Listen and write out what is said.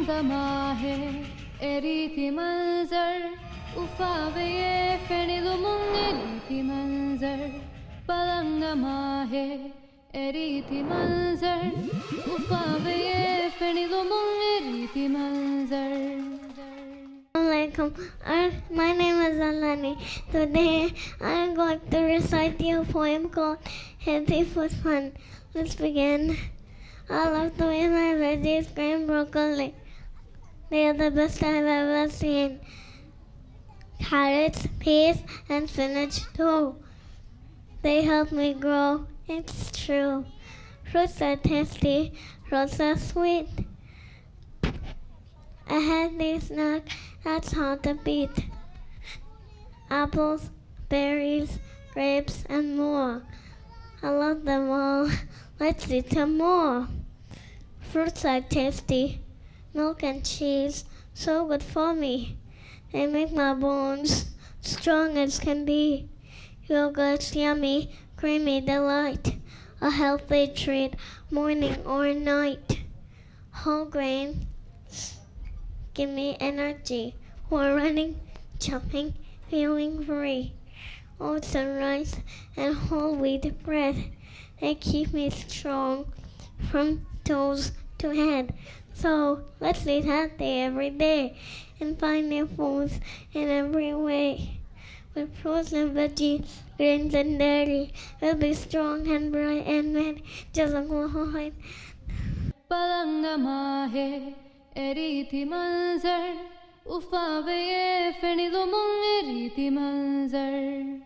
Balangama hai eriti manzar Ufawe fenilumung eriti manzar Balangama hai eriti manzar Ufawe fenilumung eriti manzar Assalamualaikum. My name is Alaany. Today I'm going to recite you a poem called Healthy for Fun. Let's begin. I love to eat my veggies, green broccoli. They are the best I've ever seen. Carrots, peas, and spinach too. They help me grow, it's true. Fruits are tasty, fruits are sweet. A healthy snack that's hard to beat. Apples, berries, grapes, and more. I love them all. Let's eat some more. Fruits are tasty. Milk and cheese, so good for me. They make my bones strong as can be. Yogurt's yummy, creamy delight. A healthy treat, morning or night. Whole grain, give me energy. For running, jumping, feeling free. Oats and rice and whole wheat bread. They keep me strong from toes to head. So let's eat healthy every day and find new foods in every way. With fruits and veggies, grains and dairy, we'll be strong and bright and merry. Jazakallah. Balangama hai eriti manzar Ufawe fenilumung eriti manzar